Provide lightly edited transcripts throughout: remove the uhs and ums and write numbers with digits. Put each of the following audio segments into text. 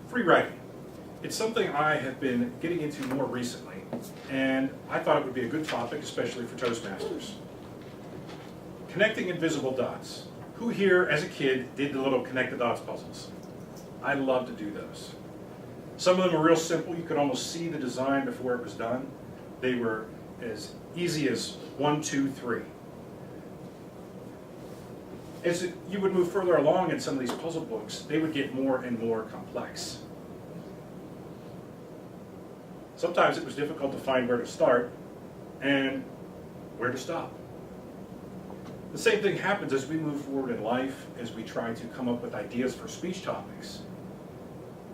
Free writing. It's something I have been getting into more recently, and I thought it would be a good topic, especially for Toastmasters. Connecting invisible dots. Who here, as a kid, did the little connect the dots puzzles? I love to do those. Some of them were real simple. You could almost see the design before it was done. They were as easy as 1, 2, 3. As you would move further along in some of these puzzle books, they would get more and more complex. Sometimes it was difficult to find where to start and where to stop. The same thing happens as we move forward in life, as we try to come up with ideas for speech topics.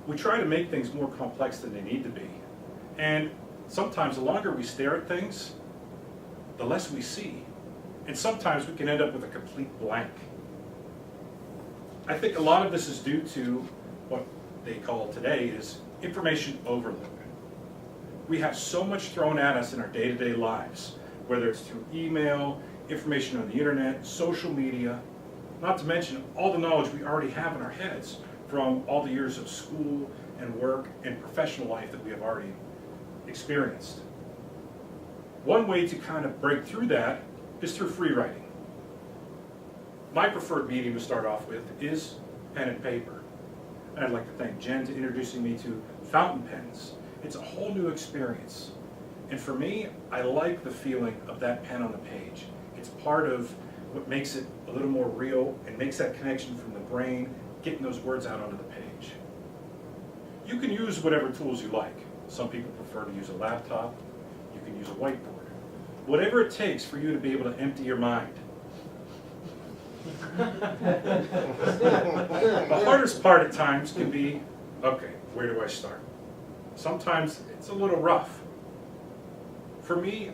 We try to make things more complex than they need to be. And sometimes the longer we stare at things, the less we see. And sometimes we can end up with a complete blank. I think a lot of this is due to what they call today is information overload. We have so much thrown at us in our day-to-day lives, whether it's through email, information on the internet, social media, not to mention all the knowledge we already have in our heads from all the years of school and work and professional life that we have already experienced. One way to kind of break through that is through free writing. My preferred medium to start off with is pen and paper. And I'd like to thank Jen to introducing me to fountain pens. It's a whole new experience. And for me, I like the feeling of that pen on the page. It's part of what makes it a little more real and makes that connection from the brain, getting those words out onto the page. You can use whatever tools you like. Some people prefer to use a laptop. You can use a whiteboard. Whatever it takes for you to be able to empty your mind. The hardest part at times can be, okay, where do I start? Sometimes it's a little rough. For me,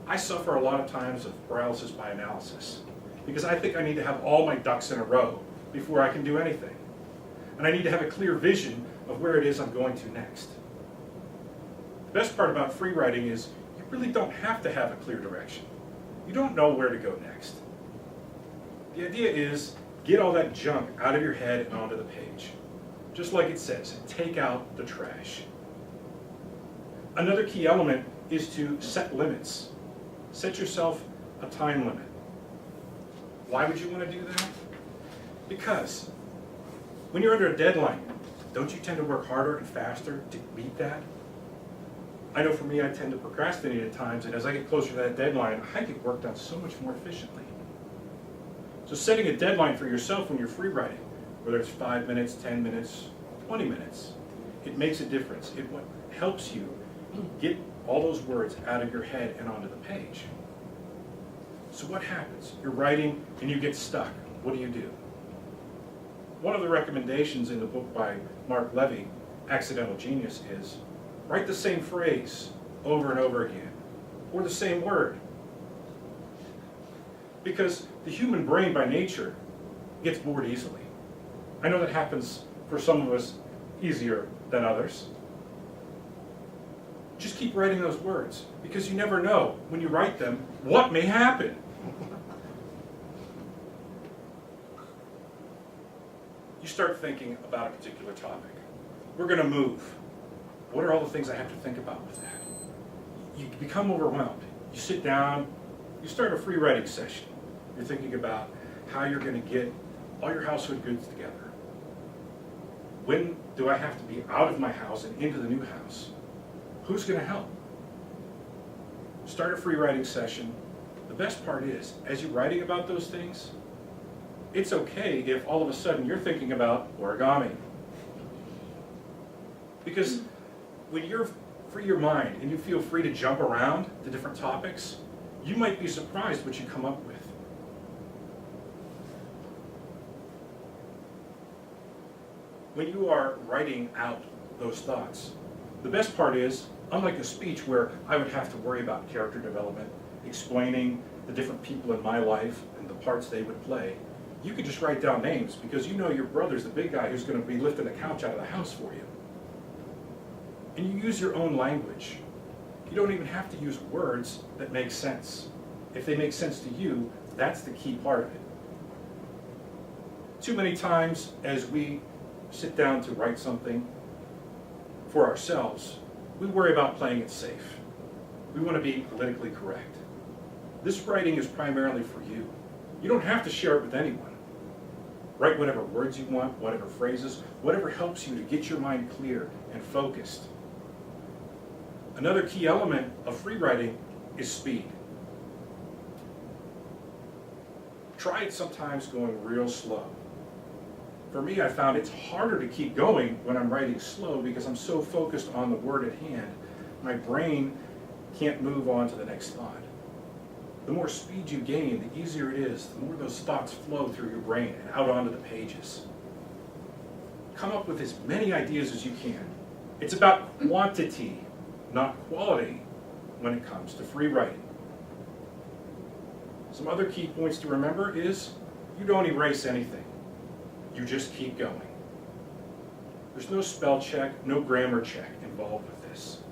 I suffer a lot of times of paralysis by analysis because I think I need to have all my ducks in a row before I can do anything. And I need to have a clear vision of where it is I'm going to next. The best part about free writing is you really don't have to have a clear direction. You don't know where to go next. The idea is get all that junk out of your head and onto the page. Just like it says, take out the trash. Another key element is to set limits. Set yourself a time limit. Why would you want to do that? Because when you're under a deadline, don't you tend to work harder and faster to meet that? I know for me, I tend to procrastinate at times, and as I get closer to that deadline, I get work done so much more efficiently. So setting a deadline for yourself when you're free writing, whether it's 5 minutes, 10 minutes, 20 minutes, it makes a difference. It helps you get all those words out of your head and onto the page. So what happens? You're writing and you get stuck. What do? One of the recommendations in the book by Mark Levy, Accidental Genius, is write the same phrase over and over again, or the same word. Because the human brain by nature gets bored easily. I know that happens for some of us easier than others. Just keep writing those words, because you never know, when you write them, what may happen. You start thinking about a particular topic. We're going to move. What are all the things I have to think about with that? You become overwhelmed. You sit down, you start a free writing session. You're thinking about how you're going to get all your household goods together. When do I have to be out of my house and into the new house? Who's going to help? Start a free writing session. The best part is, as you're writing about those things, it's okay if all of a sudden you're thinking about origami. Because when you're free your mind and you feel free to jump around to different topics, you might be surprised what you come up with. When you are writing out those thoughts, the best part is, unlike a speech where I would have to worry about character development, explaining the different people in my life and the parts they would play, you can just write down names because you know your brother's the big guy who's going to be lifting the couch out of the house for you. And you use your own language. You don't even have to use words that make sense. If they make sense to you, that's the key part of it. Too many times as we sit down to write something for ourselves, we worry about playing it safe. We want to be politically correct. This writing is primarily for you. You don't have to share it with anyone. Write whatever words you want, whatever phrases, whatever helps you to get your mind clear and focused. Another key element of free writing is speed. Try it sometimes going real slow. For me, I found it's harder to keep going when I'm writing slow because I'm so focused on the word at hand. My brain can't move on to the next thought. The more speed you gain, the easier it is, the more those thoughts flow through your brain and out onto the pages. Come up with as many ideas as you can. It's about quantity, not quality, when it comes to free writing. Some other key points to remember is you don't erase anything. You just keep going. There's no spell check, no grammar check involved with this.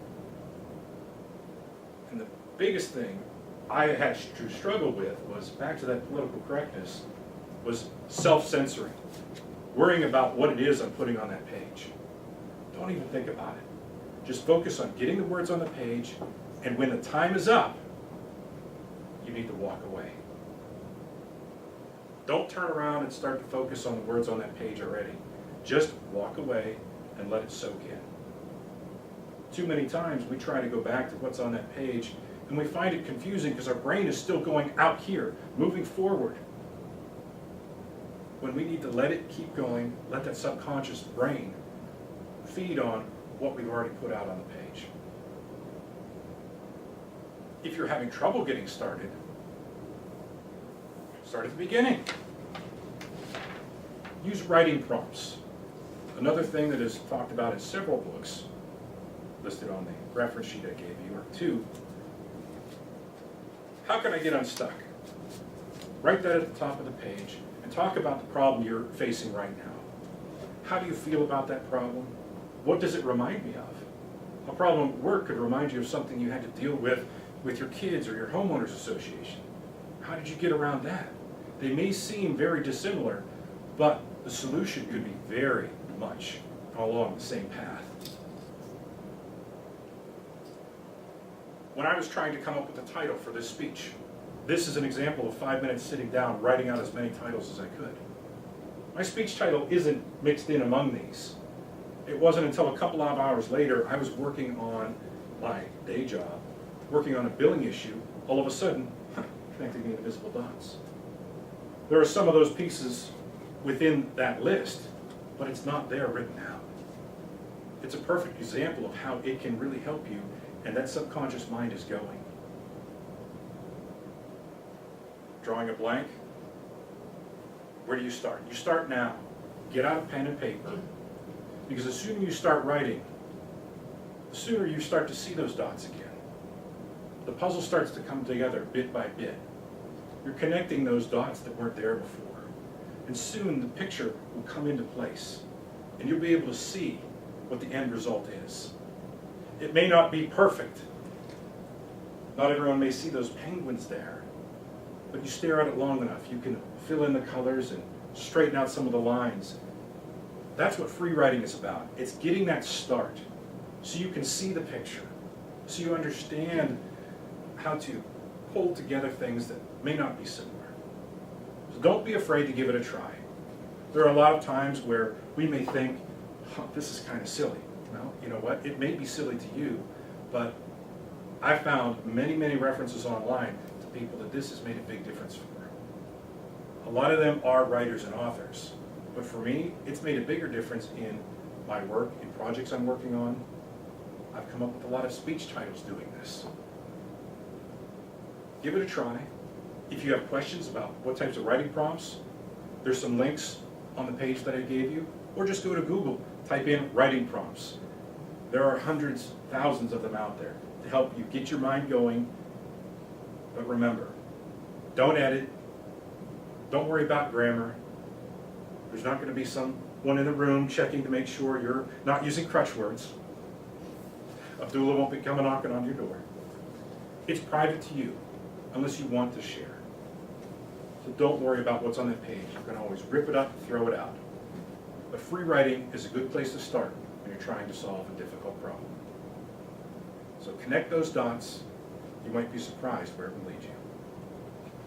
And the biggest thing I had to struggle with was, back to that political correctness, was self-censoring. Worrying about what it is I'm putting on that page. Don't even think about it. Just focus on getting the words on the page, and when the time is up, you need to walk away. Don't turn around and start to focus on the words on that page already. Just walk away and let it soak in. Too many times we try to go back to what's on that page and we find it confusing because our brain is still going out here, moving forward. When we need to let it keep going, let that subconscious brain feed on what we've already put out on the page. If you're having trouble getting started, start at the beginning. Use writing prompts. Another thing that is talked about in several books, listed on the reference sheet I gave you, or two. How can I get unstuck? Write that at the top of the page and talk about the problem you're facing right now. How do you feel about that problem? What does it remind me of? A problem at work could remind you of something you had to deal with your kids or your homeowners association. How did you get around that? They may seem very dissimilar, but the solution could be very much along the same path. When I was trying to come up with a title for this speech, this is an example of 5 minutes sitting down, writing out as many titles as I could. My speech title isn't mixed in among these. It wasn't until a couple of hours later, I was working on my day job, working on a billing issue, all of a sudden, connecting the invisible dots. There are some of those pieces within that list, but it's not there written out. It's a perfect example of how it can really help you, and that subconscious mind is going. Drawing a blank, where do you start? You start now. Get out a pen and paper, because the sooner you start writing, the sooner you start to see those dots again. The puzzle starts to come together bit by bit. You're connecting those dots that weren't there before. And soon the picture will come into place, and you'll be able to see what the end result is. It may not be perfect. Not everyone may see those penguins there, but you stare at it long enough, you can fill in the colors and straighten out some of the lines. That's what free writing is about. It's getting that start so you can see the picture, so you understand how to pull together things that may not be similar. So don't be afraid to give it a try. There are a lot of times where we may think, this is kind of silly. Well, you know what? It may be silly to you, but I found many, many references online to people that this has made a big difference for. A lot of them are writers and authors, but for me, it's made a bigger difference in my work, in projects I'm working on. I've come up with a lot of speech titles doing this. Give it a try. If you have questions about what types of writing prompts, there's some links on the page that I gave you, or just go to Google, type in writing prompts. There are hundreds, thousands of them out there to help you get your mind going. But remember, don't edit. Don't worry about grammar. There's not going to be someone in the room checking to make sure you're not using crutch words. Abdullah won't be coming knocking on your door. It's private to you, unless you want to share. So don't worry about what's on that page. You can always rip it up and throw it out. But free writing is a good place to start when you're trying to solve a difficult problem. So connect those dots. You might be surprised where it will lead you.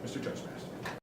Mr. Toastmaster.